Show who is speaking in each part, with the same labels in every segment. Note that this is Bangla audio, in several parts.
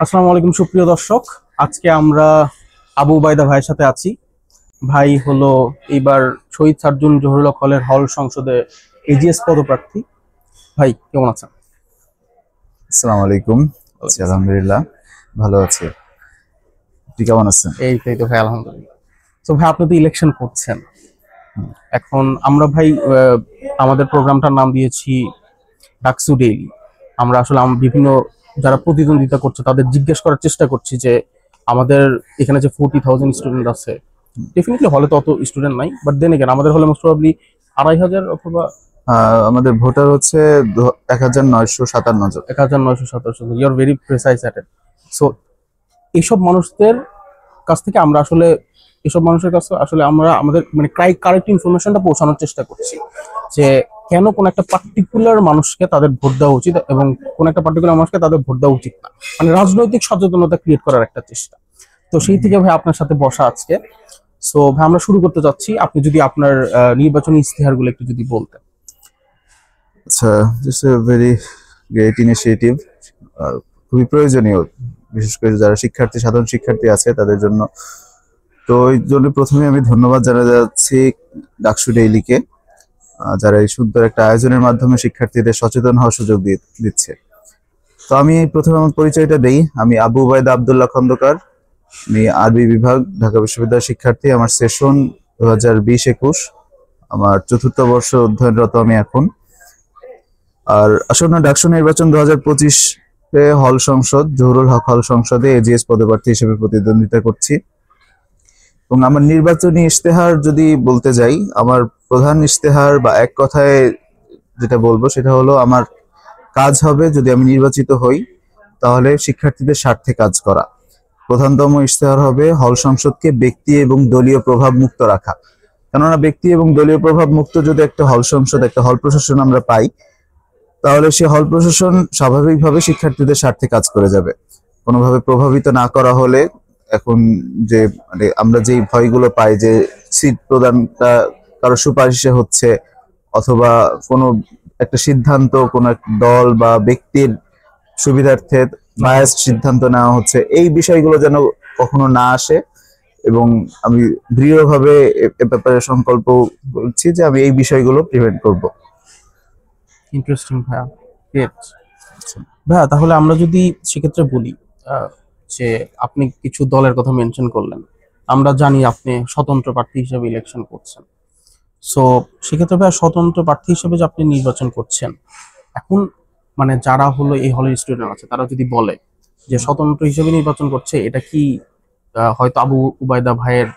Speaker 1: আসসালামু আলাইকুম সুপ্রিয় দর্শক। আজকে আমরা আবু উবাইদা ভাইয়ের সাথে আছি। ভাই হলো এইবার শহীদ সার্জন জহুরুল হক হলের হল সংসদে এজিএস পদপ্রার্থী। ভাই কেমন আছেন?
Speaker 2: আসসালামু আলাইকুম। আলহামদুলিল্লাহ ভালো আছি। আপনি কেমন আছেন?
Speaker 1: এই তো ভাই আলহামদুলিল্লাহ। তো ভাই আপনি তো ইলেকশন করছেন এখন। আমরা ভাই আমাদের প্রোগ্রামটার নাম দিয়েছি ডাকসু ডেইলি। আমরা আসলে বিভিন্ন যারা প্রতিদ্বন্দ্বিতা করছে তাদের জিজ্ঞেস করার চেষ্টা করছি যে আমাদের এখানে যে 40,000 স্টুডেন্ট আছে, ডেফিনেটলি হলে তো অত স্টুডেন্ট নাই, বাট দেন এগেন আমাদের হলে মোস্ট প্রবাবলি 2,500 অথবা
Speaker 2: আমাদের ভোটার হচ্ছে 1957 জন।
Speaker 1: 1,927 you are very precise at it. So এইসব মানুষদের কাছ থেকে আমরা আসলে এসব মানুষের কাছে আসলে আমরা আমাদের মানে কারেক্ট ইনফরমেশনটা পৌঁছানোর চেষ্টা করছি যে কেন কোন একটা পার্টিকুলার মানুষকে তাদের ভোট দেওয়া উচিত এবং কোন একটা পার্টিকুলার মানুষকে তাদের ভোট দেওয়া উচিত না, মানে রাজনৈতিক সচেতনতা ক্রিয়েট করার একটা চেষ্টা। তো সেই থেকে ভাই আপনার সাথে বসা আজকে। সো ভাই আমরা শুরু করতে যাচ্ছি, আপনি যদি আপনার নির্বাচনী ইশতেহারগুলো একটু যদি বলতেন।
Speaker 2: আচ্ছা, this a very great initiative, আর খুবই প্রয়োজনীয়, বিশেষ করে যারা সাধারণ শিক্ষার্থী আছে তাদের জন্য। তো এই জন্য প্রথমে আমি ধন্যবাদ জানাচ্ছি ডাকসু ডেইলিকে, যারা এই সুন্দর একটা আয়োজনের মাধ্যমে শিক্ষার্থীদের সচেতন হওয়ার সুযোগ দিচ্ছে। তো আমি প্রথমে আমার পরিচয়টা দেই। আমি আবু উবাইদা আব্দুল্লাহ খন্দকার, আমি আরবি বিভাগ, ঢাকা বিশ্ববিদ্যালয়ের শিক্ষার্থী। আমার সেশন 2020-21, আমার চতুর্থ বর্ষ অধ্যয়নরত আমি এখন। আর আসন্ন ডাকসু নির্বাচন 2025-এ হল সংসদ জহুরুল হক হল সংসদে এজিএস পদপ্রার্থী হিসেবে প্রতিদ্বন্দ্বিতা করছি। এবং আমার নির্বাচনী ইশতেহার যদি বলতে যাই, আমার প্রধান ইশতেহার বা এক কথায় যেটা বলবো সেটা হলো, আমার কাজ হবে যদি আমি নির্বাচিত হই তাহলে শিক্ষার্থীদের স্বার্থে কাজ করা। প্রধানতম ইশতেহার হবে হল সংসদকে ব্যক্তি এবং দলীয় প্রভাব মুক্ত রাখা। কেননা ব্যক্তি এবং দলীয় প্রভাব মুক্ত যদি একটা হল সংসদ, একটা হল প্রশাসন আমরা পাই, তাহলে সে হল প্রশাসন স্বাভাবিকভাবে শিক্ষার্থীদের স্বার্থে কাজ করে যাবে। কোনোভাবে প্রভাবিত না করা হলে, এখন যে মানে আমরা যেই ভয়গুলো পাই যে সিট প্রদানটা কারো সুপারিশে হচ্ছে, অথবা কোনো একটা সিদ্ধান্ত কোনো এক দল বা ব্যক্তির সুবিধার্থে বায়াসড সিদ্ধান্ত নেওয়া হচ্ছে, এই বিষয়গুলো যেন কখনো না আসে। এবং আমি দৃঢ়ভাবে এ ব্যাপারে সংকল্প করছি যে আমি এই বিষয়গুলো প্রিভেন্ট করব।
Speaker 1: ইন্টারেস্টিং ভাইয়া, গ্রেট। ভাইয়া তাহলে আমরা যদি সেক্ষেত্রে বলি যে আপনি কিছু দলের কথা মেনশন করলেন, আমরা জানি আপনি স্বতন্ত্র প্রার্থী হিসেবে ইলেকশন করছেন। সো সেক্ষেত্রে ভাইয়া স্বতন্ত্র প্রার্থী হিসেবে যে আপনি নির্বাচন করছেন, এখন মানে যারা হলো এই হলের স্টুডেন্ট আছে তারা যদি বলে যে স্বতন্ত্র হিসেবে নির্বাচন করছে, এটা কি হয়তো আবু উবাইদা ভাইয়ের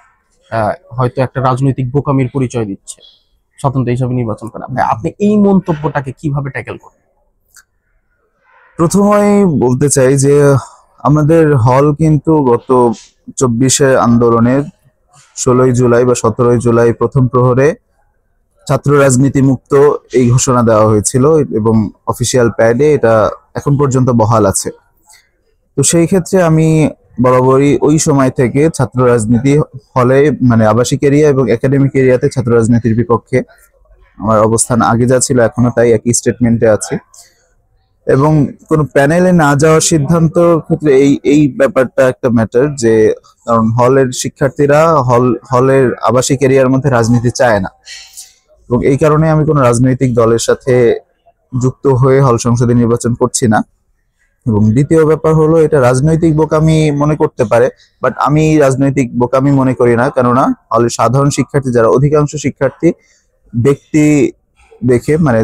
Speaker 1: হয়তো একটা রাজনৈতিক বোকামির পরিচয় দিচ্ছে স্বতন্ত্র হিসেবে নির্বাচন করা, ভাই আপনি এই মন্তব্যটাকে কিভাবে ট্যাকেল করেন?
Speaker 2: প্রথমেই বলতে চাই যে আমাদের হল কিন্তু গত 24-এ আন্দোলনের 16ই জুলাই বা 17ই জুলাই প্রথম প্রহরে ছাত্র রাজনীতি মুক্ত এই ঘোষণা দেওয়া হয়েছিল, এবং অফিসিয়াল প্যাডে এটা এখন পর্যন্ত বহাল আছে। তো সেই ক্ষেত্রে আমি বরাবরই ওই সময় থেকে ছাত্র রাজনীতি হলে, মানে আবাসিক এরিয়া এবং একাডেমিক এরিয়াতে ছাত্র রাজনীতির বিপক্ষে আমার অবস্থান আগে যা ছিল এখনো তাই, একই স্টেটমেন্টে আছে। এবং কোন প্যানেলে না যাওয়ার সিদ্ধান্ত ক্ষেত্রে এই এই ব্যাপারটা একটা ম্যাটার, যে কারণ হলের শিক্ষার্থীরা হলের আবাসিক এরিয়ার মধ্যে রাজনীতি চায় না, এবং এই কারণে আমি কোনো রাজনৈতিক দলের সাথে যুক্ত হয়ে হল সংসদে নির্বাচন করছি না। এবং দ্বিতীয় ব্যাপার হলো, এটা রাজনৈতিক বোকামি মনে করতে পারে, বাট আমি রাজনৈতিক বোকামি মনে করি না। কেননা হলের সাধারণ শিক্ষার্থী, যারা অধিকাংশ শিক্ষার্থী ব্যক্তি দেখে, মানে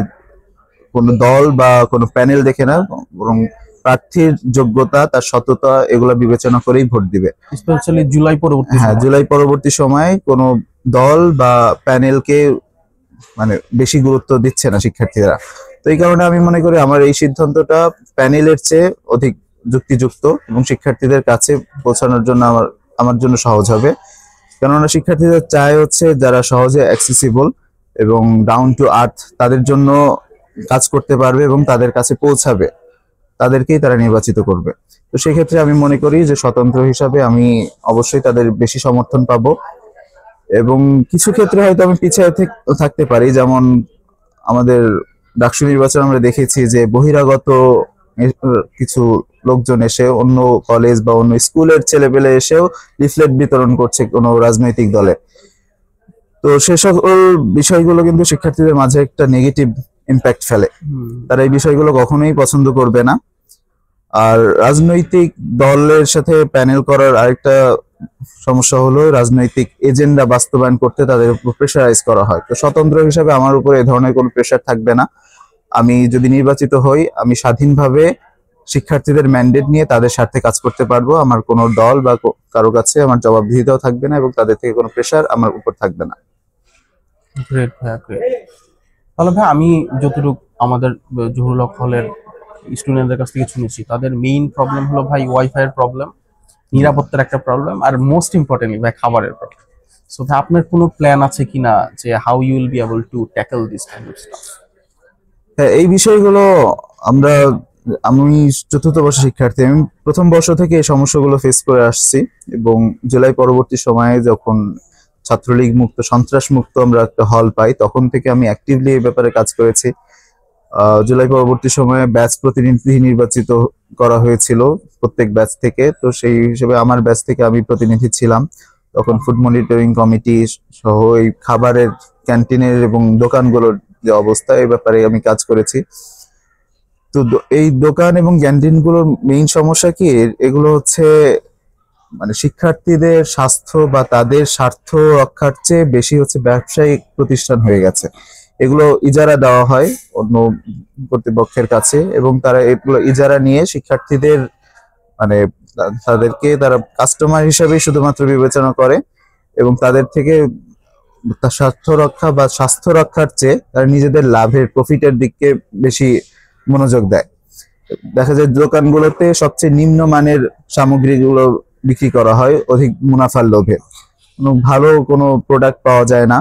Speaker 2: কোনো দল বা কোনো প্যানেল দেখে না, বরং প্রার্থীর যোগ্যতা, তার সততা, এগুলা বিবেচনা করেই ভোট দিবে।
Speaker 1: স্পেশালি জুলাই পরবর্তী
Speaker 2: হ্যাঁ, জুলাই পরবর্তী সময়ে কোনো দল বা প্যানেলকে মানে বেশি গুরুত্ব দিচ্ছে না শিক্ষার্থীরা। তো এই কারণে আমি মনে করি আমার এই সিদ্ধান্তটা প্যানেলের চেয়ে অধিক যুক্তিযুক্ত এবং শিক্ষার্থীদের কাছে পৌঁছানোর জন্য আমার জন্য সহজ হবে। কেননা শিক্ষার্থীদের চায় হচ্ছে যারা সহজে অ্যাক্সেসিবল এবং ডাউন টু আর্থ, তাদের জন্য কাজ করতে পারবে এবং তাদের কাছে পৌঁছাবে, তাদেরকেই তারা নির্বাচিত করবে। তো সেক্ষেত্রে আমি মনে করি যে স্বতন্ত্র হিসাবে আমি অবশ্যই তাদের বেশি সমর্থন পাবো। এবং কিছু ক্ষেত্রে হয়তো আমি পিছিয়ে থাকতে পারি, যেমন আমাদের ডাকসু নির্বাচন আমরা দেখেছি যে বহিরাগত কিছু লোকজন এসে অন্য কলেজ বা অন্য স্কুলের ছেলেপেলে এসেও লিফলেট বিতরণ করছে কোনো রাজনৈতিক দলে। তো সে সকল বিষয়গুলো কিন্তু শিক্ষার্থীদের মাঝে একটা নেগেটিভ ইম্প্যাক্ট ফেলে। তারা এই বিষয়গুলো কখনোই পছন্দ করবে না। আর রাজনৈতিক দলের সাথে প্যানেল করার আরেকটা সমস্যা হলো রাজনৈতিক এজেন্ডা বাস্তবায়ন করতে তাদের উপর প্রেশারাইজ করা হয়। তো স্বতন্ত্র হিসাবে আমার উপর এই ধরনের কোনো প্রেশার থাকবে না। আমি যদি নির্বাচিত হই, আমি স্বাধীনভাবে শিক্ষার্থীদের ম্যান্ডেট নিয়ে তাদের স্বার্থে কাজ করতে পারবো। আমার কোনো দল বা কারো কাছে আমার জবাবদিহিতাও থাকবে না এবং তাদের থেকে কোনো প্রেশার আমার উপর থাকবে না।
Speaker 1: গ্রেট ভাইয়া, গ্রেট। তাহলে ভাই আমি যতটুকু আমাদের জহুরুল হক হলের স্টুডেন্টদের কাছ থেকে শুনেছি, তাদের মেইন প্রবলেম হলো ভাই ওয়াইফাই এর প্রবলেম, নিরাপত্তার একটা প্রবলেম, আর মোস্ট ইম্পর্টেন্টলি ভাই খাবারের প্রবলেম। সো ভাই আপনার কোনো প্ল্যান আছে কিনা যে how you will be able to tackle this kind of stuff?
Speaker 2: হ্যাঁ, এই বিষয়গুলো আমি চতুর্থ বর্ষের শিক্ষার্থী। আমি প্রথম বর্ষ থেকে এই সমস্যাগুলো ফেস করে আসছি এবং জুলাই পরবর্তী সময়ে যখন ছাত্রলীগ মুক্ত, সন্ত্রাস মুক্ত আমরা একটা হল পাই, তখন থেকে আমি অ্যাক্টিভলি এই ব্যাপারে কাজ করেছি। জুলাই পরবর্তী সময়ে ব্যাচ প্রতিনিধি নির্বাচিত করা হয়েছিল প্রত্যেক ব্যাচ থেকে। তো সেই হিসেবে আমার ব্যাচ থেকে আমি প্রতিনিধি ছিলাম। তখন ফুড মনিটরিং কমিটি সহ এই খাবারের ক্যান্টিনের এবং দোকানগুলোর যে অবস্থা, এই ব্যাপারে আমি কাজ করেছি। তো এই দোকান এবং ক্যান্টিনগুলোর মেইন সমস্যা কি, এগুলো হচ্ছে মানে শিক্ষার্থীদের স্বাস্থ্য বা তাদের স্বার্থ রক্ষার চেয়ে বেশি হচ্ছে ব্যবসায়িক প্রতিষ্ঠান হয়ে গেছে। এগুলো ইজারা দেওয়া হয় অন্য কর্তৃপক্ষের কাছে এবং তারা এগুলো ইজারা নিয়ে শিক্ষার্থীদের মানে তারা কাস্টমার হিসেবে শুধুমাত্র বিবেচনা করে এবং তাদের থেকে তার স্বার্থ রক্ষা বা স্বাস্থ্য রক্ষার চেয়ে তারা নিজেদের লাভের প্রফিটের দিকে বেশি মনোযোগ দেয়। দেখা যায় দোকানগুলোতে সবচেয়ে নিম্নমানের সামগ্রীগুলো বিক্রি করা হয় অধিক মুনাফার লোভে, ভালো কোনো প্রোডাক্ট পাওয়া যায় না।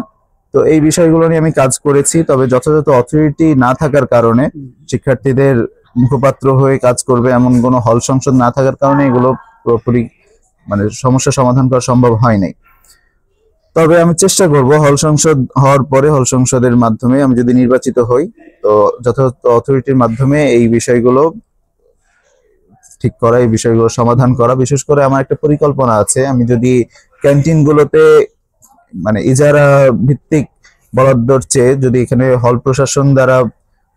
Speaker 2: তো এই বিষয়গুলো নিয়ে আমি কাজ করেছি, তবে যথাযথ অথরিটি না থাকার কারণে, শিক্ষার্থীদের মুখপাত্র হয়ে কাজ করবে এমন কোনো হল সংসদ না থাকার কারণে এগুলো পুরোপুরি মানে সমস্যা সমাধান করা সম্ভব হয় নাই। তবে আমি চেষ্টা করব হল সংসদ হওয়ার পরে হল সংসদের মাধ্যমে আমি যদি নির্বাচিত হই, তো যথাযথ অথরিটির মাধ্যমে এই বিষয়গুলো ঠিক করা, এই বিষয়গুলো সমাধান করা। বিশেষ করে আমার একটা পরিকল্পনা আছে, আমি যদি ক্যান্টিনগুলোতে মানে ইজারা ভিত্তিক বরাদ্দর চেয়ে যদি এখানে হল প্রশাসন দ্বারা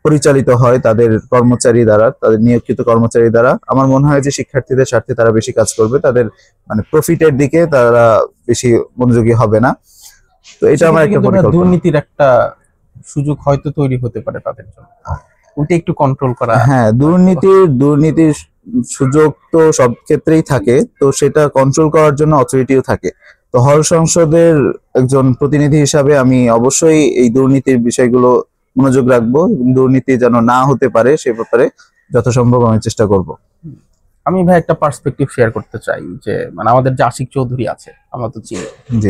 Speaker 2: পরিচালিত হয়, তাদের কর্মচারী দ্বারা, তাদের নিয়োজিত কর্মচারী দ্বারা, আমার মনে হয় যে শিক্ষার্থীদের স্বার্থে তারা বেশি কাজ করবে, তাদের মানে প্রফিটের দিকে তারা বেশি মনোযোগী হবে না। তো এটা আমার একটা পরিকল্পনা।
Speaker 1: দুর্নীতির একটা সুযোগ হয়তো তৈরি হতে পারে তাদের জন্য, ওইটা একটু কন্ট্রোল করা।
Speaker 2: হ্যাঁ, দুর্নীতির সুযোগ তো সব ক্ষেত্রেই থাকে, তো সেটা কন্ট্রোল করার জন্য অথরিটিও থাকে। তো হল সংসদের একজন প্রতিনিধি হিসাবে আমি অবশ্যই এই দুর্নীতির বিষয়গুলো মনোযোগ রাখবো এবং দুর্নীতি যেন না হতে পারে সে ব্যাপারে যথাসম্ভব আমি চেষ্টা করব।
Speaker 1: আমি ভাই একটা পার্সপেক্টিভ শেয়ার করতে চাই যে মানে আমাদের যে আশিক চৌধুরী আছে, আমরা তো চিনি,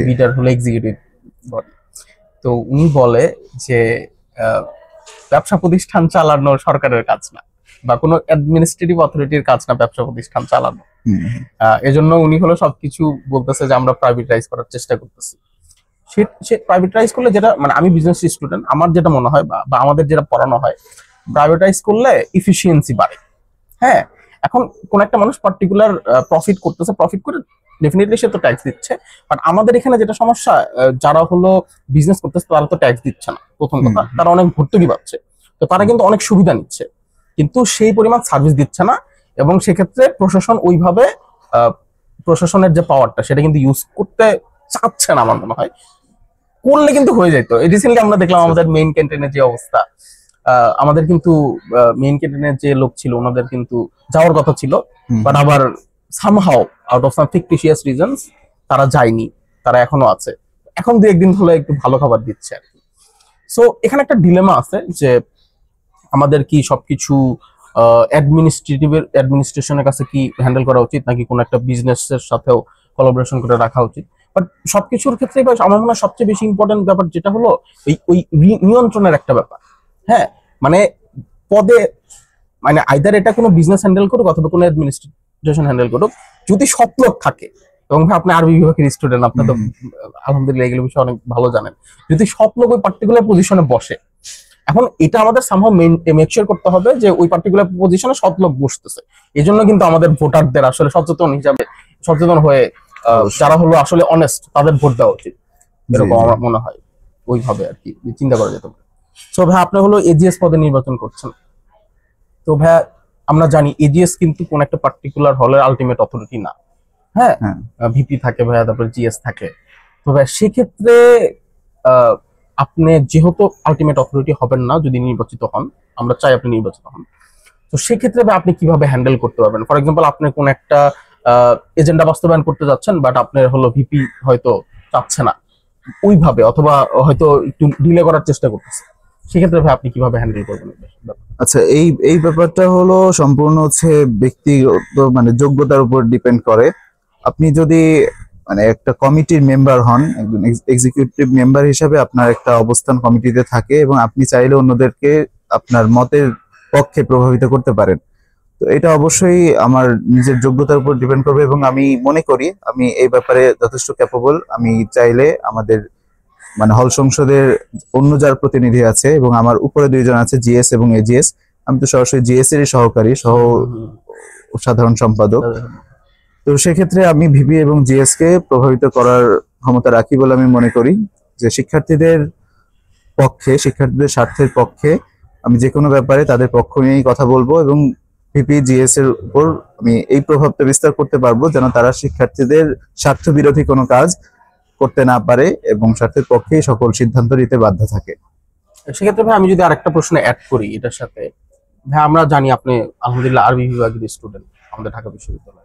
Speaker 1: লিডার হলো এক্সিকিউটিভ বডি। তো উনি বলে যে ব্যবসা প্রতিষ্ঠান চালানো সরকারের কাজ না বা কোনো অ্যাডমিনিস্ট্রেটিভ অথরিটির কাজ না ব্যবসা প্রতিষ্ঠান চালানো। এজন্য উনি হলো সবকিছু বলতেছে যে আমরা প্রাইভেটাইজ করার চেষ্টা করতেছি। সে প্রাইভেটাইজ করলে যেটা মানে আমি বিজনেস স্টুডেন্ট, আমার যেটা মনে হয় বা আমাদের যেটা পড়ানো হয়, প্রাইভেটাইজ করলে ইফিসিয়েন্সি বাড়ে। হ্যাঁ, এখন কোন একটা মানুষ পার্টিকুলার প্রফিট করতেছে, প্রফিট করে ডেফিনেটলি সে তো ট্যাক্স দিচ্ছে। বাট আমাদের এখানে যেটা সমস্যা, যারা হলো বিজনেস করতেছে তারা তো ট্যাক্স দিচ্ছে না, প্রথম কথা। তারা অনেক ভর্তুকি পাচ্ছে, তো তারা কিন্তু অনেক সুবিধা নিচ্ছে, কিন্তু সেই পরিমাণ সার্ভিস দিচ্ছে না। এবং সেক্ষেত্রে প্রশাসন ওইভাবে প্রশাসনের যে পাওয়ারটা সেটা কিন্তু ইউজ করতে চাচ্ছে না আমার মনে হয়। করলে কিন্তু হয়ে যেত। রিসেন্টলি আমরা দেখলাম আমাদের মেইন ক্যান্টিনের যে অবস্থা, আমাদের কিন্তু মেইন ক্যান্টিনের যে লোক ছিল ওনাদের কিন্তু যাওয়ার কথা ছিল, বাট আবার somehow out of some fictitious reasons তারা যায়নি, তারা এখনো আছে। এখন দু একদিন হলে একটু ভালো খাবার দিচ্ছে আর কি। সো এখানে একটা ডিলেমা আছে যে আমাদের কি সবকিছু অ্যাডমিনিস্ট্রেশনের কাছে কি হ্যান্ডেল করা উচিত, নাকি কোনো একটা বিজনেসের সাথেও কোলাবোরেশন করে রাখা উচিত। বাট সবকিছুর ক্ষেত্রে আমার মনে হয় সবচেয়ে বেশি ইম্পর্টেন্ট ব্যাপার যেটা হলো ওই নিয়ন্ত্রণের একটা ব্যাপার। হ্যাঁ, মানে পদে মানে আইদার এটা কোনো বিজনেস হ্যান্ডেল করুক অথবা কোনো অ্যাডমিনিস্ট্রেশন হ্যান্ডেল করুক, যদি সৎ লোক থাকে, এবং আপনি আরবি বিভাগের স্টুডেন্ট, আপনি তো আলহামদুলিল্লাহ এগুলো বিষয়ে অনেক ভালো জানেন, যদি সৎ লোক ওই পার্টিকুলার পজিশনে বসে এখন এটা আমাদের সামহাও মেকশিওর করতে হবে যে ওই পার্টিকুলার পজিশনে সৎ লোক বসতেছে। এই জন্য কিন্তু আমাদের ভোটারদের আসলে সচেতন হয়ে যারা হলো আসলে অনেস্ট তাদের ভোট দেওয়া উচিত, এরকম আমার মনে হয়। ওইভাবে আর কি চিন্তা করা যেতে পারে। তো ভাই আপনি হলো এজিএস পদে নির্বাচন করছেন। তো ভাই আমরা জানি এজিএস কিন্তু কোন একটা পার্টিকুলার হলের আলটিমেট অথরিটি না। হ্যাঁ,
Speaker 2: হ্যাঁ।
Speaker 1: ভিপি থাকে ভাইয়া, তারপরে জিএস থাকে। তো ভাই সেক্ষেত্রে আপনি যেহেতু আলটিমেট অথরিটি হবেন না যদি নির্বাচিত হন, আমরা চাই আপনি নির্বাচিত হন, তো সেক্ষেত্রে ভাই আপনি কিভাবে হ্যান্ডেল করতে পারবেন? ফর এক্সাম্পল আপনি কোন একটা এজেন্ডা বাস্তবায়ন করতে যাচ্ছেন, বাট আপনার হলো ভিপি হয়তো চাচ্ছে না ওইভাবে, অথবা হয়তো একটু ডিলে করার চেষ্টা করতেছে, সেক্ষেত্রে ভাই আপনি কিভাবে হ্যান্ডেল করবেন?
Speaker 2: আচ্ছা, এই ব্যাপারটা হলো সম্পূর্ণ হচ্ছে ব্যক্তিগত মানে যোগ্যতার উপর ডিপেন্ড করে। আপনি যদি মানে একটা কমিটির মেম্বার হন, একজন এক্সিকিউটিভ মেম্বার হিসাবে আপনার একটা অবস্থান কমিটিতে থাকে এবং আপনি চাইলে অন্যদেরকে আপনার মতের পক্ষে প্রভাবিত করতে পারেন। তো এটা অবশ্যই আমার নিজের যোগ্যতার উপর ডিপেন্ড করবে এবং আমি মনে করি আমি এই ব্যাপারে যথেষ্ট ক্যাপেবল। আমি চাইলে আমাদের মানে হল সংসদের অন্য যার প্রতিনিধি আছে এবং আমার উপরে দুইজন আছে জিএস এবং এজিএস, আমি তো সরাসরি জিএস এরই সাধারণ সম্পাদক। তো সেক্ষেত্রে আমি ভিপি এবং জিএস কে প্রভাবিত করার ক্ষমতা রাখি বলে আমি মনে করি যে শিক্ষার্থীদের স্বার্থের পক্ষে আমি যে কোনো ব্যাপারে তাদের পক্ষ নিয়েই কথা বলবো এবং ভিপি জিএস এর উপর আমি এই প্রভাবটা বিস্তার করতে পারবো যেন তারা শিক্ষার্থীদের স্বার্থ বিরোধী কোনো কাজ করতে না পারে এবং স্বার্থের পক্ষেই সকল সিদ্ধান্ত নিতে বাধ্য থাকে।
Speaker 1: সেক্ষেত্রে ভাই আমি যদি আরেকটা প্রশ্ন অ্যাড করি এটার সাথে, ভাই আমরা জানি আপনি আলহামদুলিল্লাহ আরবি বিভাগের স্টুডেন্ট আমাদের ঢাকা বিশ্ববিদ্যালয়ে।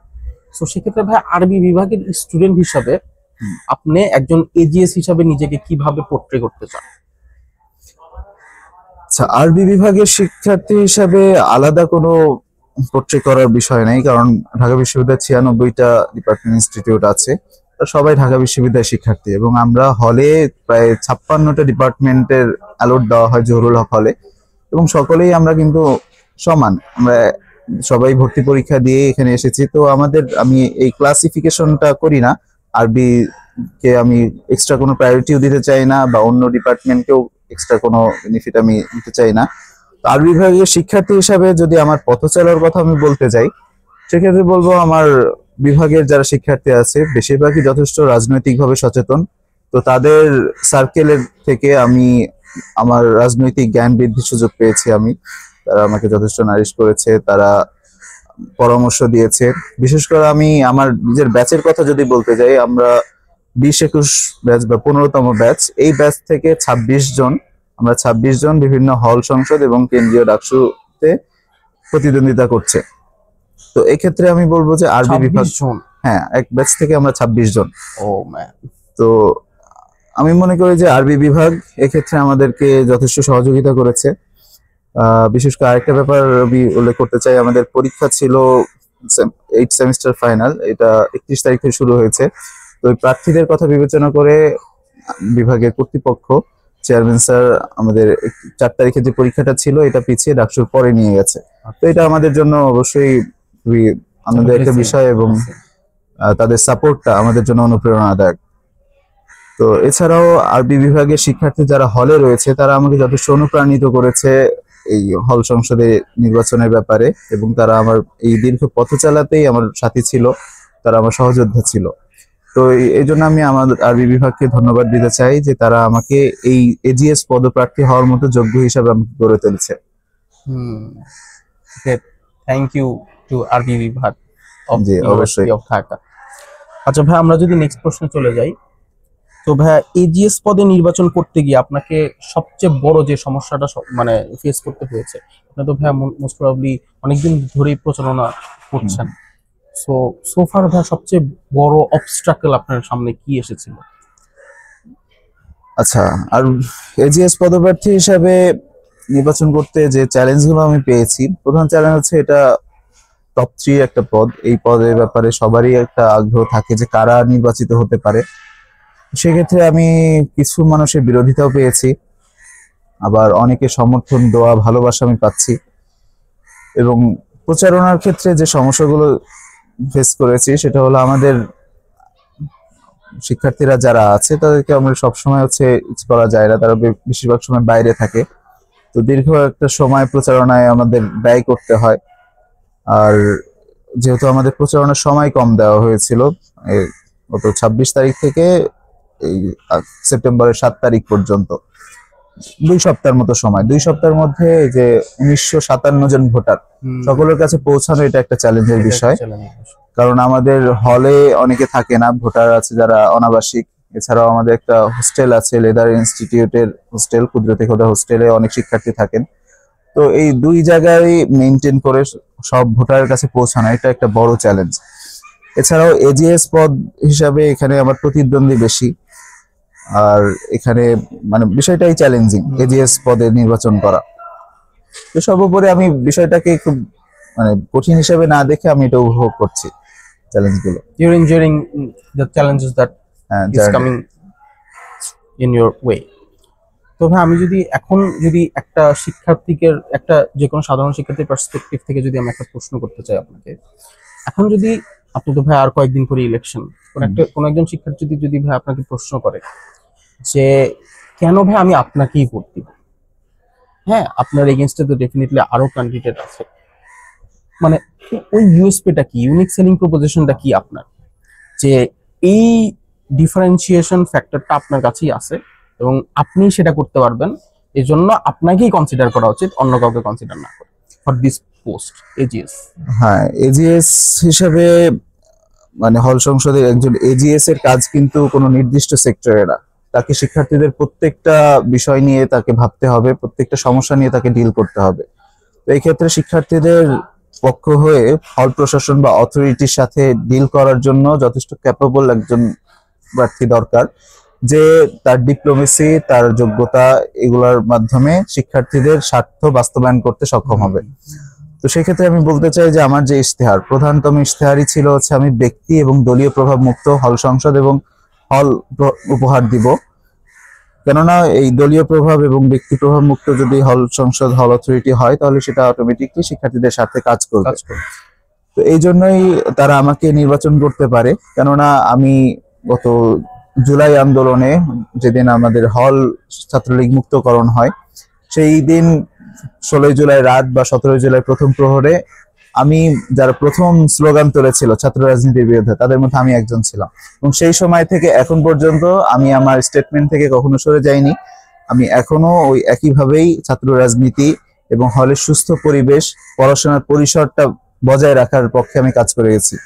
Speaker 1: তো সেক্ষেত্রে ভাই আরবি বিভাগের স্টুডেন্ট হিসাবে আপনি একজন এজিএস হিসাবে নিজেকে কিভাবে পোর্ট্রে করতে চান?
Speaker 2: আচ্ছা, আরবি বিভাগের শিক্ষার্থী হিসাবে আলাদা কোনো পোর্ট্রে করার বিষয় নেই, কারণ ঢাকা বিশ্ববিদ্যালয়ের 96টা ডিপার্টমেন্ট ইনস্টিটিউট আছে, সবাই ঢাকা বিশ্ববিদ্যালয়ের শিক্ষার্থী এবং আমরা হলে প্রায় 56টা ডিপার্টমেন্টের অ্যালট দেওয়া হয় জহুরুল হক হলে এবং সকলেই আমরা কিন্তু সমান, আমরা সবাই ভর্তি পরীক্ষা দিয়ে এখানে এসেছি। তো আমি এই ক্লাসিফিকেশনটা করি না, আরবি কে আমি এক্সট্রা কোনো প্রায়োরিটিও দিতে চাই না বা অন্য ডিপার্টমেন্টকেও এক্সট্রা কোনো বেনিফিট আমি দিতে চাই না। আরবি বিভাগের শিক্ষার্থী হিসাবে যদি আমার পথ চলার কথা আমি বলতে যাই, সেক্ষেত্রে বলবো আমার বিভাগের যারা শিক্ষার্থী আছে বেশিরভাগই যথেষ্ট রাজনৈতিকভাবে সচেতন। তো তাদের সার্কেলের থেকে আমি আমার রাজনৈতিক জ্ঞান বৃদ্ধির সুযোগ পেয়েছি। তারা আমাকে যথেষ্ট নারিশ করেছে, তারা পরামর্শ দিয়েছে। বিশেষ করে আমি আমার নিজের ব্যাচের কথা যদি বলতে যাই, আমরা 20-21 ব্যাচ বা 15তম ব্যাচ, এই ব্যাচ থেকে 26 জন বিভিন্ন হল সংসদ এবং কেন্দ্রীয় ডাকসুতে প্রতিদ্বন্দ্বিতা করছে। তো এক্ষেত্রে আমি বলবো যে আরবি বিভাগ, হ্যাঁ, এক ব্যাচ থেকে আমরা 26 জন।
Speaker 1: ও ম্যান।
Speaker 2: তো আমি মনে করি যে আরবি বিভাগ এক্ষেত্রে আমাদেরকে যথেষ্ট সহযোগিতা করেছে। বিশেষ করে আরেকটা ব্যাপার আমি উল্লেখ করতে চাই, আমাদের পরীক্ষা ছিল 8 সেমিস্টার ফাইনাল, এটা 31 তারিখ থেকে শুরু হয়েছে। তো ওই প্রার্থীদের কথা বিবেচনা করে বিভাগের কর্তৃপক্ষ, চেয়ারম্যান স্যার আমাদের 4 তারিখে যে পরীক্ষাটা ছিল এটা পিছিয়ে ডাকসুর পরে নিয়ে গেছে। তো এটা আমাদের জন্য অবশ্যই খুবই আনন্দের একটা বিষয় এবং তাদের সাপোর্টটা আমাদের জন্য অনুপ্রেরণাদায়ক। তো এছাড়াও আরবি বিভাগের শিক্ষার্থী যারা হলে রয়েছে তারা আমাকে যথেষ্ট অনুপ্রাণিত করেছে এই হল সংসদে নির্বাচনের ব্যাপারে এবং তারা আমার এই দীর্ঘ পথ চালাতেই আমার সাথী ছিল, তারা আমার সহযোদ্ধা ছিল। তো এই জন্য আমি আমার আরবি বিভাগকে ধন্যবাদ দিতে চাই যে তারা আমাকে এই এজিএস পদপ্রার্থী হওয়ার মতো যোগ্য হিসাবে আমাকে গড়ে তুলেছে।
Speaker 1: থ্যাংক ইউ টু আরবি বিভাগ of
Speaker 2: G,
Speaker 1: university of Dhaka. আচ্ছা ভাই আমরা যদি নেক্সট প্রশ্নে চলে যাই, তো ভাই এজিএস পদে নির্বাচন করতে গিয়ে আপনাকে সবচেয়ে বড় যে সমস্যাটা মানে ফেস করতে হয়েছে, আপনি তো ভাই মোস্ট প্রবাবলি অনেকদিন ধরেই প্রচারণা করছেন, সো ফার ভাই সবচেয়ে বড় অবস্ট্রাকল আপনার সামনে কি এসেছিল?
Speaker 2: আচ্ছা, আর এজিএস পদপ্রার্থী হিসাবে নির্বাচন করতে যে চ্যালেঞ্জগুলো আমি পেয়েছি, প্রধান চ্যালেঞ্জ হচ্ছে এটা টপ 3 একটা পদ। এই পদের ব্যাপারে সবারই একটা আগ্রহ থাকে যে কারা নির্বাচিত হতে পারে। সেক্ষেত্রে আমি কিছু মানুষের বিরোধিতাও পেয়েছি, আবার অনেকে সমর্থন দেওয়া ভালোবাসা আমি পাচ্ছি এবং প্রচারণার ক্ষেত্রে যে সমস্যাগুলো ফেস করেছি সেটা হলো আমাদের শিক্ষার্থীরা যারা আছে তাদেরকে আমরা সবসময় হচ্ছে করা যায় না, তারা বেশিরভাগ সময় বাইরে থাকে। তো দীর্ঘ একটা সময় প্রচারণায় আমাদের ব্যয় করতে হয়। আর যেহেতু আমাদের প্রচারণার সময় কম দেওয়া হয়েছিল, গত 26 তারিখ থেকে এই সেপ্টেম্বরের 7 তারিখ পর্যন্ত 2 সপ্তাহের মতো সময়, 2 সপ্তাহের মধ্যে এই যে 1957 জন ভোটার সকলের কাছে পৌঁছানো, এটা একটা চ্যালেঞ্জের বিষয়। কারণ আমাদের হলে অনেকে থাকে না, ভোটার আছে যারা অনাবাসিক। এছাড়াও আমাদের একটা হোস্টেল আছে, লেদার ইনস্টিটিউটের হোস্টেল, কুদরতি খোদা হোস্টেলে অনেক শিক্ষার্থী থাকেন। তো এই 2 জায়গায় মেনটেন করে সব ভোটারের কাছে পৌঁছানো, এটা একটা বড় চ্যালেঞ্জ। এছাড়াও এজিএস পদ হিসাবে এখানে আমার প্রতিদ্বন্দ্বী বেশি, আর এখানে মানে বিষয়টাই চ্যালেঞ্জিং এজিএস পদে নির্বাচন করা। তো সর্বোপরি আমি বিষয়টাকে খুব মানে কঠিন হিসেবে না দেখে আমি এটা উপভোগ করছি চ্যালেঞ্জগুলো।
Speaker 1: You're enjoying the challenges that is coming in your way. তো ভাই আমি যদি একটা শিক্ষার্থীকে, একটা যে কোনো সাধারণ শিক্ষার্থীর পার্সপেক্টিভ থেকে যদি আমি একটা প্রশ্ন করতে চাই আপনাকে, এখন যদি আপনি তো ভাই আর কয়েকদিন পরে ইলেকশন, কোন একজন শিক্ষার্থী যদি ভাই আপনাকে প্রশ্ন করে যে কেন ভাই আমি আপনাকেই ভোট দিব, হ্যাঁ আপনার এগেইনস্টে তো ডেফিনেটলি আরো ক্যান্ডিডেট আছে, মানে ওই ইউএসপিটা কি, ইউনিক সেলিং প্রপোজিশনটা কি আপনার, যে এই ডিফারেন্সিয়েশন ফ্যাক্টরটা আপনার কাছেই আছে এবং আপনি সেটা করতে পারবেন, এই জন্য আপনাকেই কনসিডার করা উচিত, অন্য কাউকে কনসিডার না করে ফর দিস পোস্ট এজিএস।
Speaker 2: হ্যাঁ, এজিএস হিসেবে মানে হল সংসদের একজন এজিএস এর কাজ কিন্তু কোনো নির্দিষ্ট সেক্টরে না, তাকে শিক্ষার্থীদের প্রত্যেকটা বিষয় নিয়ে তাকে ভাবতে হবে, প্রত্যেকটা সমস্যা নিয়ে তাকে ডিল করতে হবে। তো এই ক্ষেত্রে শিক্ষার্থীদের পক্ষ হয়ে হল প্রশাসন বা অথরিটির সাথে ডিল করার জন্য যথেষ্ট ক্যাপেবল একজন প্রার্থী দরকার, যে তার ডিপ্লোমেসি, তার যোগ্যতা, এগুলোর মাধ্যমে শিক্ষার্থীদের স্বার্থ বাস্তবায়ন করতে সক্ষম হবে। তো সেক্ষেত্রে আমি বলতে চাই যে আমার যে ইশতেহার, প্রধানতম ইশতেহারই ছিল হচ্ছে আমি ব্যক্তি এবং দলীয় প্রভাব মুক্ত হল সংসদ এবং হল উপহার দিব। কেননা এই দলীয় প্রভাব এবং ব্যক্তি প্রভাব মুক্ত যদি হল সংসদ, হল অথরিটি হয়, তাহলে সেটা অটোমেটিকলি শিক্ষার্থীদের সাথে কাজ করবে। তো এই জন্যই তারা আমাকে নির্বাচন করতে পারে, কেননা আমি গত জুলাই আন্দোলনে, যেদিন আমাদের হল ছাত্রলীগ মুক্তকরণ হয়, সেই দিন 16 জুলাই রাত বা 17 জুলাই প্রথম প্রহরে আমি যারা প্রথম স্লোগান তুলেছিল ছাত্র রাজনীতির বিরুদ্ধে, তাদের মধ্যে আমি একজন ছিলাম। এবং সেই সময় থেকে এখন পর্যন্ত আমি আমার স্টেটমেন্ট থেকে কখনো সরে যাইনি। আমি এখনো ওই একইভাবেই ছাত্র রাজনীতি এবং হলের সুস্থ পরিবেশ, পড়াশোনার পরিসরটা বজায় রাখার পক্ষে আমি কাজ করে গেছি।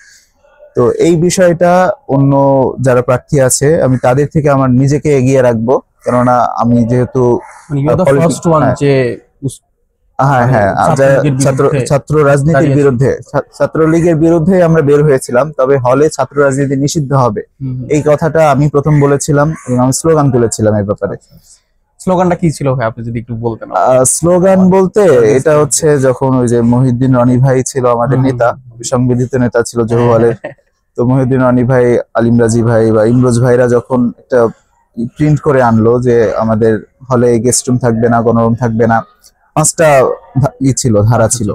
Speaker 2: তো এই বিষয়টা অন্য যারা প্রার্থী আছে, আমি তাদের থেকে আমার নিজেকে এগিয়ে রাখবো, কেননা আমি যেহেতু ছাত্র রাজনীতির বিরুদ্ধে, ছাত্রলীগের বিরুদ্ধে আমরা বের হয়েছিলাম, তবে হলে ছাত্র রাজনীতি নিষিদ্ধ হবে এই কথাটা আমি প্রথম বলেছিলাম এবং আমি স্লোগান তুলেছিলাম এই ব্যাপারে।
Speaker 1: স্লোগানটা কি ছিল ভাই, আপনি যদি একটু বলতেন?
Speaker 2: স্লোগান বলতে এটা হচ্ছে, যখন ওই যে মহিউদ্দিন রনি ভাই ছিল আমাদের নেতা, সংবিধিত নেতা ছিল জহু হলের, তো মহিউদ্দিন রনি ভাই, আলিম রাজি ভাই বা ইমরোজ ভাইরা যখন একটা প্রিন্ট করে আনলো যে আমাদের হলে গেস্ট রুম থাকবে না, গণরুম থাকবে না, 5টা ছিল, ধারা ছিল,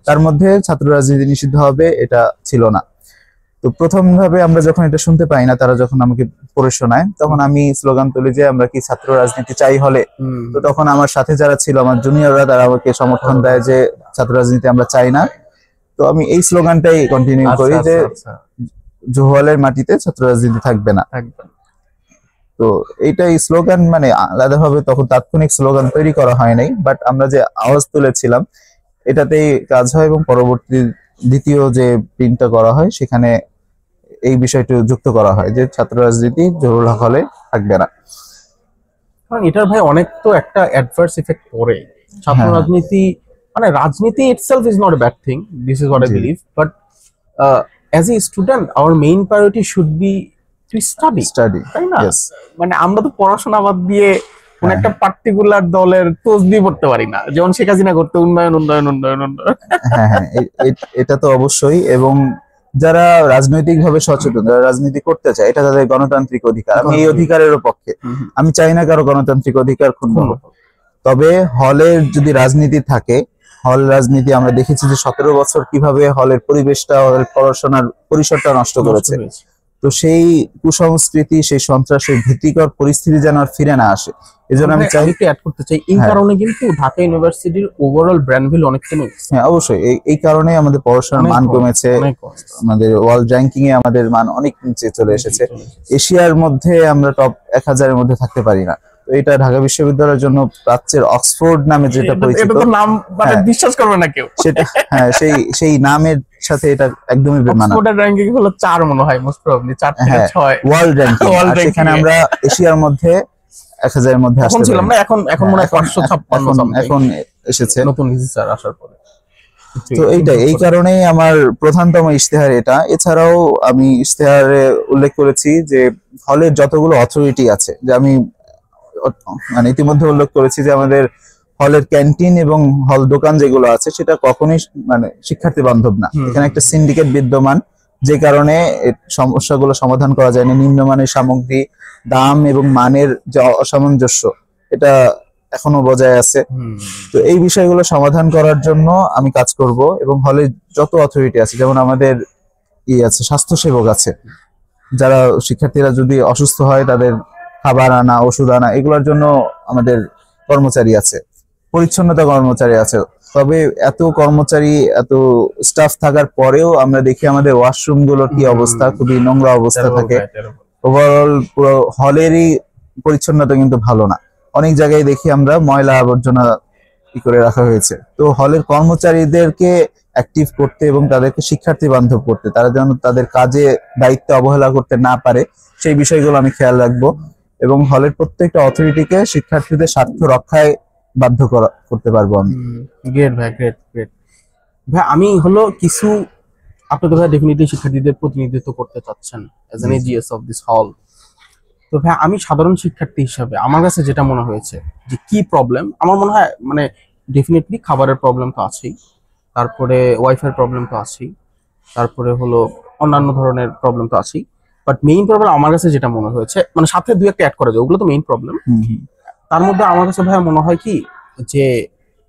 Speaker 2: তার মধ্যে ছাত্র রাজনীতি নিষিদ্ধ হবে এটা ছিল না। তো প্রথম ভাবে আমরা যখন এটা শুনতে পাই না, তারা যখন আমাকে পড়ে শোনায়, তখন আমি স্লোগান তুলি যে আমরা কি ছাত্র রাজনীতি চাই হলে। তো তখন আমার সাথে যারা ছিল, আমার জুনিয়ররা, তারা আমাকে সমর্থন দেয় যে ছাত্র রাজনীতি আমরা চাই না। তো আমি এই স্লোগানটাই কন্টিনিউ করি যে জহু হলের মাটিতে ছাত্র রাজনীতি থাকবে না। তো এইটাই স্লোগান, মানে আলাদাভাবে তখন তাৎক্ষণিক স্লোগান তৈরি করা হয় নাই, বাট আমরা যে আওয়াজ তুলেছিলাম এটাতেই কাজ হয়। এবং পরবর্তী দ্বিতীয় যে প্রিন্টটা করা হয়, সেখানে এই বিষয়টি যুক্ত করা হয় যে ছাত্র রাজনীতি জহুরুল হক হলে থাকবে না।
Speaker 1: এটার ভাই অনেক তো একটা অ্যাডভার্স ইফেক্ট পড়ে। ছাত্র রাজনীতি, মানে রাজনীতি itself is not a bad thing, this is what I believe, but as a student our main priority should be to study, তাই না? মানে আমরা তো পড়াশোনা বাদ দিয়ে কোন একটা পার্টিকুলার দলের তসবিহ পড়তে পারি না, যেমন শেখ হাসিনা করতে উন্নয়ন উন্নয়ন উন্নয়ন উন্নয়ন।
Speaker 2: হ্যাঁ, এটা তো অবশ্যই। এবং যারা রাজনৈতিক ভাবে সচেতন, যারা রাজনীতি করতে চায়, এটা তাদের গণতান্ত্রিক অধিকার, আমি এই অধিকারেরও পক্ষে। আমি চাই না কারো গণতান্ত্রিক অধিকার ক্ষুণ্ণ হোক। তবে হলের যদি রাজনীতি থাকে, হল রাজনীতি আমরা দেখেছি যে 17 বছর কিভাবে হলের পরিবেশটা, হলের পড়াশোনার পরিসরটা নষ্ট করেছে। তো সেই কুসংস্কৃতি, সেই সন্ত্রাস, সেই ভীতিকর পরিস্থিতি যেন আর ফিরে না আসে, এজন্য আমি চাই।
Speaker 1: একটু অ্যাড করতে চাই, এই
Speaker 2: হ্যাঁ।
Speaker 1: কারণে কিন্তু ঢাকা ইউনিভার্সিটির ওভারঅল ব্র্যান্ড ভ্যালু অনেক কমে গেছে।
Speaker 2: হ্যাঁ, অবশ্যই এই কারণে আমাদের পড়াশোনার মান কমেছে, আমাদের ওয়ার্ল্ড র্যাঙ্কিং এ আমাদের মান অনেক নিচে চলে এসেছে। এশিয়ার মধ্যে আমরা টপ 1000-এর মধ্যে থাকতে পারি না। তো এটা ঢাকা বিশ্ববিদ্যালয়ের জন্য প্রাচ্যের অক্সফোর্ড নামে যেটা পরিচিত,
Speaker 1: এটা তো নাম মানে বিশ্বাস করবে না কেউ
Speaker 2: সেটা, হ্যাঁ, সেই নামের সাথে এটা একদমই বেমানান।
Speaker 1: অক্সফোর্ডের র্যাঙ্কিং হলো 4 মনে হয়, মোস্ট প্রবাবলি 4 থেকে 6
Speaker 2: ওয়ার্ল্ড র্যাঙ্কিং, আর সেখানে আমরা এশিয়ার মধ্যে 1000-এর মধ্যে আসতে
Speaker 1: ছিলাম না,
Speaker 2: পারি।
Speaker 1: এখন মনে হয় 556
Speaker 2: এখন এসেছে
Speaker 1: নতুন রিসার্চ আসার পরে।
Speaker 2: তো এই কারণেই আমার প্রধানতম ইশতেহার এটা। এছাড়াও আমি ইশতেহারে উল্লেখ করেছি যে হলের যতগুলো অথরিটি আছে, যে আমি মানে ইতিমধ্যে উল্লেখ করেছি যে আমাদের হলের ক্যান্টিন এবং হল দোকান যেগুলো আছে সেটা কখনোই মানে শিক্ষার্থী বান্ধব না। এখানে একটা সিন্ডিকেট বিদ্যমান, যে কারণে সমস্যাগুলো সমাধান করা যায় না। নিম্নমানের সামগ্রী, দাম এবং মানের যে অসামঞ্জস্য, এটা এখনো বজায় আছে। তো এই বিষয়গুলো সমাধান করার জন্য আমি কাজ করব, এবং হলে যত অথরিটি আছে, যেমন আমাদের আছে স্বাস্থ্যসেবক আছে, যারা শিক্ষার্থীরা যদি অসুস্থ হয় তাদের খাবার আনা, ওষুধ আনা, এগুলোর জন্য আমাদের কর্মচারী আছে, পরিচ্ছন্নতা কর্মচারী আছে। তবে এত কর্মচারী, এত স্টাফ থাকার পরেও আমরা দেখি আমাদের ওয়াশরুম গুলোর কি অবস্থা, খুবই নোংরা অবস্থা থাকে। ওভারঅল পুরো হলেরই পরিচ্ছন্নতা কিন্তু ভালো না। অনেক জায়গায় দেখি আমরা ময়লা আবর্জনা করে রাখা হয়েছে। তো হলের কর্মচারীদেরকে অ্যাক্টিভ করতে এবং তাদেরকে শিক্ষার্থী বান্ধব করতে, তারা যেন তাদের কাজে দায়িত্বে অবহেলা করতে না পারে, সেই বিষয়গুলো আমি খেয়াল রাখবো। এবং হলের প্রত্যেকটা অথরিটিকে শিক্ষার্থীদের স্বার্থ রক্ষায় বাধ্য করতে পারবো আমি।
Speaker 1: গ্রেট ভাই, গ্রেট গ্রেট ভাই। আমি হলো কিছু, আপনি তো ভাই ডেফিনেটলি শিক্ষার্থীদের প্রতিনিধিত্ব করতে চাচ্ছেন as an AGS of this হল। তো ভাই আমি সাধারণ শিক্ষার্থী হিসাবে আমার কাছে যেটা মনে হয়েছে যে কি প্রবলেম, আমার মনে হয় মানে ডেফিনেটলি খাবারের প্রবলেম তো আছেই, তারপরে ওয়াইফাই প্রবলেম তো আছেই, তারপরে হলো অন্যান্য ধরনের প্রবলেম তো আছেই। বাট মেইন প্রবলেম আমার কাছে যেটা মনে হয়েছে, মানে সাথে দুই একটা অ্যাড করা যায়, ওগুলো তো মেইন প্রবলেম। তার মধ্যে আমার কাছে ভাই মনে হয় কি যে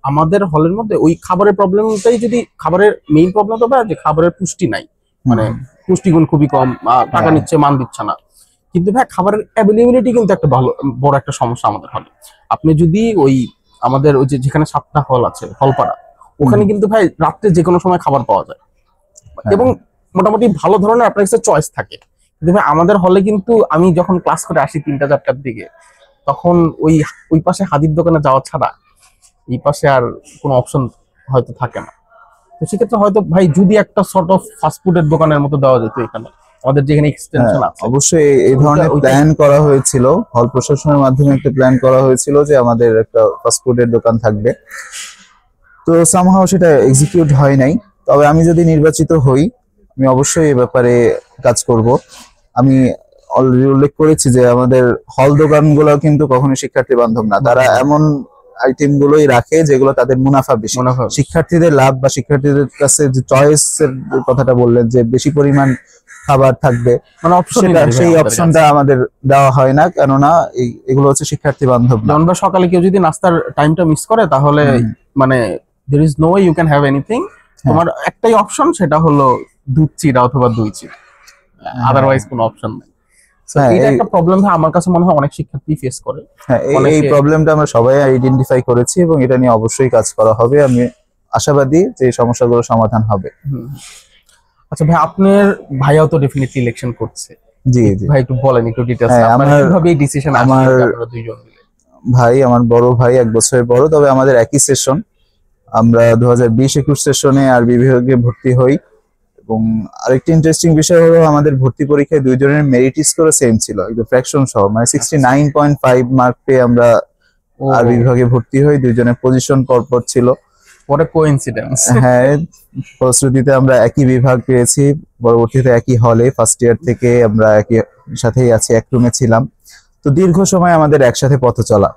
Speaker 1: আমাদের হলের মধ্যে ওই খাবারের প্রবলেমটাই, যদি খাবারের মেইন প্রবলেম তো ভাই যে খাবারের পুষ্টি নাই, মানে পুষ্টিগুণ খুবই কম, টাকা নিচ্ছে, মান দিচ্ছে না। কিন্তু ভাই খাবারের অ্যাভেলেবিলিটি কিন্তু একটা ভালো বড় একটা সমস্যা আমাদের হলে। আপনি যদি ওই আমাদের ওই যে যেখানে 7টা হল আছে, হলপাড়া, ওখানে কিন্তু ভাই রাত্রে যে কোনো সময় খাবার পাওয়া যায় এবং মোটামুটি ভালো ধরনের আপনার কাছে চয়েস থাকে। কিন্তু ভাই আমাদের হলে কিন্তু আমি যখন ক্লাস করে আসি 3টা-4টার দিকে, তখন ওই পাশে হাদির দোকানে যাওয়া ছাড়া এই পাশে আর কোনো অপশন হয়তো থাকে না। তো সেক্ষেত্রে হয়তো ভাই যদি একটা সর্ট অফ ফাস্টফুডের দোকানের মতো দেওয়া যেত এখানে, আমাদের যেখানে এক্সটেনশন আছে।
Speaker 2: অবশ্যই এই ধরনের প্ল্যান করা হয়েছিল, হল প্রশাসনের মাধ্যমে একটা প্ল্যান করা হয়েছিল যে আমাদের একটা ফাস্টফুডের দোকান থাকবে। তো সামহাও সেটা এক্সিকিউট হয় নাই। তবে আমি যদি নির্বাচিত হই, আমি অবশ্যই এই ব্যাপারে কাজ করব। আমি অলরেডি উল্লেখ করেছি যে আমাদের হল দোকানগুলো কিন্তু কখনো শিক্ষার্থী বান্ধব না। তারা এমন আইটেম গুলোই রাখে যেগুলো তাদের মুনাফা বেশি। শিক্ষার্থীদের লাভ বা শিক্ষার্থীদের কাছে যে চয়েসের কথাটা বললেন, যে বেশি পরিমাণ খাবার থাকবে, মানে সেই অপশনটা আমাদের দেওয়া হয় না, কেননা এগুলো হচ্ছে শিক্ষার্থী বান্ধব।
Speaker 1: যেমন সকালে কেউ যদি নাস্তার টাইমটা মিস করে, তাহলে মানে there is no way you can have anything, তোমার একটাই অপশন, সেটা হলো দুধ চিড়া অথবা দই চিড়া, আদারওয়াইজ কোনো অপশন নেই। এটা একটা প্রবলেম আমার কাছে মনে হয় অনেক শিক্ষার্থী ফেস করে।
Speaker 2: এই প্রবলেমটা আমরা সবাই আইডেন্টিফাই করেছি এবং এটা নিয়ে অবশ্যই কাজ করা হবে। আমি আশাবাদী যে এই সমস্যাগুলো সমাধান হবে।
Speaker 1: আচ্ছা ভাই, আপনার ভাইয়াও তো ডেফিনেটলি ইলেকশন করছে।
Speaker 2: জি জি
Speaker 1: ভাই একটু বলেন, একটু ডিটেইলস কিভাবে এই ডিসিশন
Speaker 2: আমার
Speaker 1: আপনারা দুইজন মিলে?
Speaker 2: ভাই, আমার বড় ভাই, 1 বছরের বড়, তবে আমাদের একই সেশন। আমরা 2020-21 সেশনে আরবি বিভাগে ভর্তি হই। এবং আরেকটি ইন্টারেস্টিং বিষয় হলো আমাদের ভর্তি পরীক্ষায় দুইজনের মেরিট স্কোর সেম ছিল, একদম ফ্র্যাকশন সহ, মানে 69.5 মার্ক পেয়ে আমরা আরবি বিভাগে ভর্তি হই। দুইজনের পজিশন পরপর ছিল।
Speaker 1: পরে কোইন্সিডেন্স।
Speaker 2: হ্যাঁ, ফলশ্রুতিতে আমরা একই বিভাগ পেয়েছি, পরবর্তীতে একই হলে ফার্স্ট ইয়ার থেকে আমরা একই সাথেই আছি, এক রুমে ছিলাম। তো দীর্ঘ সময় আমাদের একসাথে পথ চলা।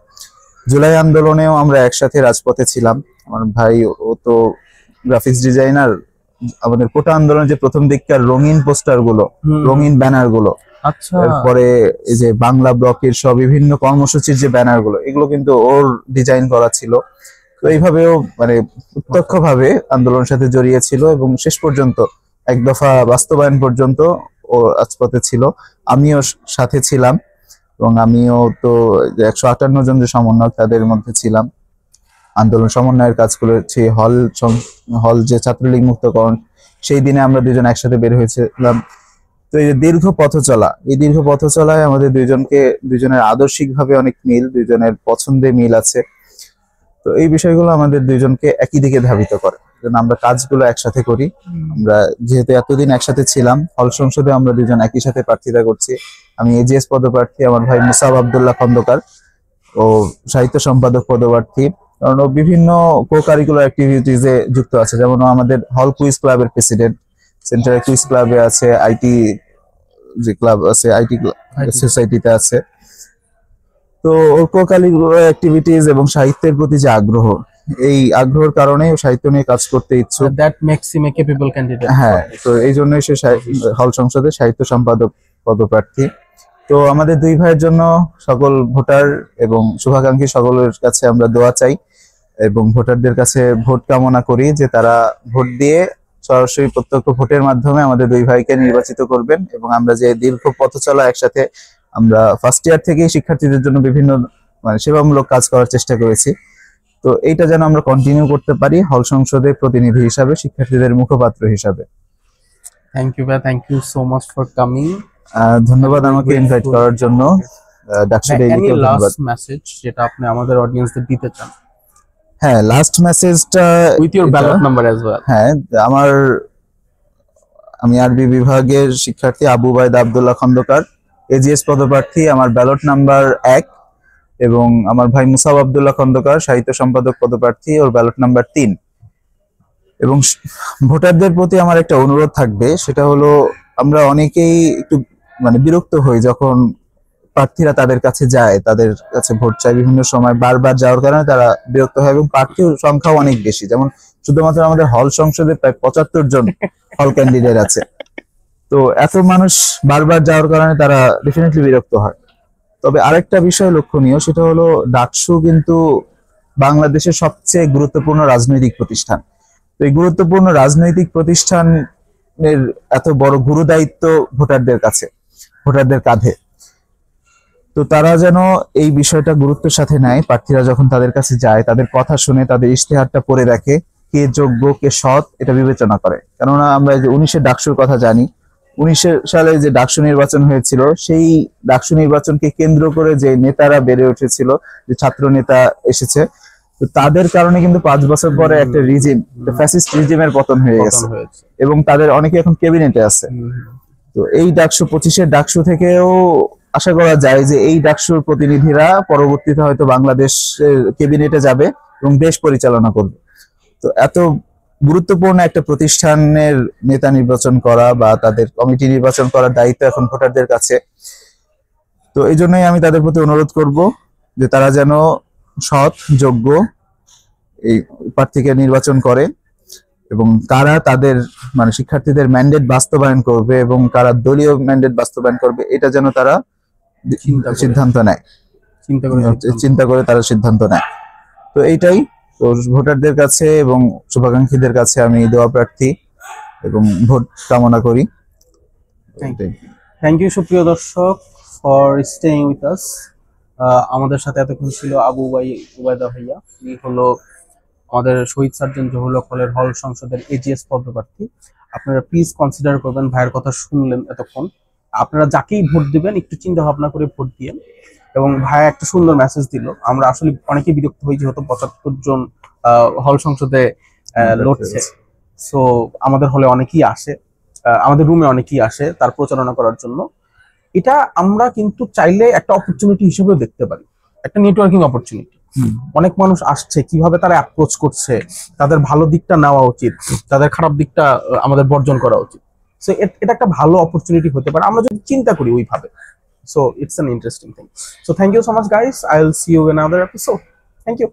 Speaker 2: জুলাই আন্দোলনেও আমরা একসাথে রাজপথে ছিলাম। আমার ভাই, ও তো গ্রাফিক্স ডিজাইনার। আমাদের কোটা আন্দোলনের যে প্রথম দিককার রঙিন পোস্টার গুলো, রঙিন ব্যানার গুলো,
Speaker 1: আচ্ছা,
Speaker 2: এরপরে এই যে বাংলা ব্লকের সব বিভিন্ন কর্মসূচির যে ব্যানার গুলো, এগুলো কিন্তু ওর ডিজাইন করা ছিল। তো এইভাবেও মানে প্রত্যক্ষভাবে আন্দোলনের সাথে জড়িয়ে ছিল এবং শেষ পর্যন্ত এক দফা বাস্তবায়ন পর্যন্ত ও রাজপথে ছিল, আমিও সাথে ছিলাম, এবং আমিও তো 158 জন যে সমন্বয়ক তাদের মধ্যে ছিলাম, আন্দোলন সমন্বয়ের কাজ করেছি। হল যে ছাত্রলীগ মুক্তকরণ, সেই দিনে আমরা দুজন একসাথে বের হয়েছিলাম। তো এই দীর্ঘ পথ চলা, এই দীর্ঘ পথ চলায় আমাদের দুইজনের আদর্শিক ভাবে অনেক মিল, দুইজনের পছন্দে মিল আছে। তো এই বিষয়গুলো আমাদের দুইজনকে একই দিকে ধাবিত করে, যেন আমরা কাজগুলো একসাথে করি। আমরা যেহেতু এতদিন একসাথে ছিলাম, হল সংসদে আমরা দুজন একই সাথে প্রার্থিতা করছি। আমি এজিএস পদপ্রার্থী, আমার ভাই মুসাব আব্দুল্লাহ খন্দকার ও সাহিত্য সম্পাদক পদপ্রার্থী। কারণ ও বিভিন্ন কো কারিকুলার অ্যাক্টিভিটিজে যুক্ত আছে, যেমন ও আমাদের হল কুইজ ক্লাবের প্রেসিডেন্ট, সেন্ট্রাল কুইজ ক্লাবে আছে, আইটি যে ক্লাব আছে, আইটি সোসাইটিতে আছে। তো ওর কো কারিকুলার অ্যাক্টিভিটিজ এবং সাহিত্যের প্রতি যে আগ্রহ, এই আগ্রহের কারণে ও সাহিত্য নিয়ে কাজ করতে ইচ্ছুক।
Speaker 1: That makes him a capable candidate.
Speaker 2: হ্যাঁ, তো এই জন্যই সে হল সংসদে সাহিত্য সম্পাদক পদপ্রার্থী। তো আমাদের দুই ভাইয়ের জন্য সকল ভোটার এবং শুভাকাঙ্ক্ষী সকলের কাছে আমরা দোয়া চাই এবং ভোটারদের কাছে ভোট কামনা করি যে তারা ভোট দিয়ে সরাসরি প্রত্যক্ষ ভোটের মাধ্যমে আমাদের দুই ভাইকে নির্বাচিত করবেন। এবং আমরা যে দীর্ঘ পথ চলা একসাথে, আমরা ফার্স্ট ইয়ার থেকেই শিক্ষার্থীদের জন্য বিভিন্ন সেবামূলক কাজ করার চেষ্টা করেছি। তো এইটা যেন আমরা কন্টিনিউ করতে পারি হল সংসদে প্রতিনিধি হিসাবে, শিক্ষার্থীদের মুখপাত্র হিসাবে।
Speaker 1: থ্যাংক ইউ ভাই, thank you so much for coming.
Speaker 2: ধন্যবাদ আমাকে ইনভাইট করার জন্য। ডাকসু ডেইলিকে ধন্যবাদ।
Speaker 1: লাস্ট মেসেজ যেটা আপনি আমাদের অডিয়েন্সদের দিতে চান?
Speaker 2: হ্যাঁ, লাস্ট মেসেজটা
Speaker 1: with your ballot number as well.
Speaker 2: হ্যাঁ, আমি আরবি বিভাগের শিক্ষার্থী আবু বায়দা আব্দুল্লাহ খন্দকার, এজিএস পদপ্রার্থী। আমার ব্যালট নাম্বার 1, এবং আমার ভাই মুসাব আব্দুল্লাহ খন্দকার সাহিত্য সম্পাদক পদপ্রার্থী, ওর ব্যালট নাম্বার 3। এবং ভোটারদের প্রতি আমার একটা অনুরোধ থাকবে, সেটা হলো আমরা অনেকেই একটু বিরক্ত হই যখন প্রার্থীরা তাদের কাছে যায়, তাদের কাছে ভোট চায়, বিভিন্ন সময় বারবার যাওয়ার কারণে তারা বিরক্ত হয় এবং প্রার্থীর সংখ্যাও অনেক বেশি। যেমন শুধুমাত্র আমাদের হল সংসদে প্রায় 75 জন হল ক্যান্ডিডেট আছে। তো এত মানুষ বারবার যাওয়ার কারণে তারা ডেফিনেটলি বিরক্ত হয়। তবে আরেকটা বিষয় লক্ষণীয়, সেটা হলো ডাকসু কিন্তু বাংলাদেশের সবচেয়ে গুরুত্বপূর্ণ রাজনৈতিক প্রতিষ্ঠান। তো এই গুরুত্বপূর্ণ রাজনৈতিক প্রতিষ্ঠানের এত বড় গুরু দায়িত্ব ভোটারদের কাঁধে। তো তারা যেন এই বিষয়টা গুরুত্বের সাথে নেয়, প্রার্থীরা যখন তাদের কাছে যায়, তাদের কথা শুনে, তাদের ইশতেহারটা পড়ে দেখে, কে যোগ্য কে সৎ এটা বিবেচনা করে। কেননা আমরা যে 19-এর ডাকসুর কথা জানি, 19 সালে যে ডাকসু নির্বাচন হয়েছিল, সেই ডাকসু নির্বাচনকে কেন্দ্র করে যে নেতারা বেড়ে উঠেছিল, যে ছাত্র নেতা এসেছে, তো তাদের কারণে কিন্তু 5 বছর পরে একটা ফ্যাসিস্ট রিজিমের পতন হয়ে গেছে এবং তাদের অনেকে এখন ক্যাবিনেটে আছে। তো এই ডাকসু 25-এর ডাকসু থেকেও আশা করা যায় যে এই ডাকসুর প্রতিনিধিরা পরবর্তীতে হয়তো বাংলাদেশের ক্যাবিনেটে যাবে এবং দেশ পরিচালনা করবে। তো এত গুরুত্বপূর্ণ একটা প্রতিষ্ঠানের নেতা নির্বাচন করা বা তাদের কমিটি নির্বাচন করার দায়িত্ব এখন ভোটারদের কাছে। তো এই জন্যই আমি তাদের প্রতি অনুরোধ করব যে তারা যেন সৎ যোগ্য এই প্রার্থীকে নির্বাচন করে এবং কারা তাদের শিক্ষার্থীদের ম্যান্ডেট বাস্তবায়ন করবে এবং কারা দলীয় ম্যান্ডেট বাস্তবায়ন করবে, এটা যেন তারা সিদ্ধান্ত নেয়, চিন্তা করে তারা সিদ্ধান্ত নেয়। তো এইটাই, তো ভোটারদের কাছে এবং শুভাকাঙ্ক্ষীদের কাছে আমি দোয়া প্রার্থী এবং ভোট কামনা করি।
Speaker 1: থ্যাংক ইউ সুপ্রিয় দর্শক ফর স্টেইং উইথ আস। আমাদের সাথে এতক্ষণ ছিল আবু উবায়দা ভাইয়া। উনি হলো আমাদের শহীদ সার্জেন্ট জহুরুল হক হলের হল সংসদের এজিএস পদপ্রার্থী। আপনারা প্লিজ কনসিডার করবেন, ভাইয়ের কথা শুনলেন এতক্ষণ। আপনারা যাকেই ভোট দিবেন একটু চিন্তা ভাবনা করে ভোট দিয়েন। এবং ভাইয়া একটা সুন্দর মেসেজ দিল। আমরা আসলে অনেকেই বিরক্ত হই যেহেতু 75 জন হল সংসদে লড়ছে। সো আমাদের হলে অনেকেই আসে, আমাদের রুমে অনেকেই আসে তার প্রচারণা করার জন্য। এটা আমরা কিন্তু চাইলে একটা অপরচুনিটি হিসেবেও দেখতে পারি, একটা নেটওয়ার্কিং অপরচুনিটি। অনেক মানুষ আসছে, কিভাবে তারা অ্যাপ্রোচ করছে, তাদের ভালো দিকটা নেওয়া উচিত, তাদের খারাপ দিকটা আমাদের বর্জন করা উচিত। সো এটা একটা ভালো অপরচুনিটি হতে পারে আমরা যদি চিন্তা করি ওইভাবে। So it's an interesting thing. So thank you so much guys. I'll see you in another episode. Thank you.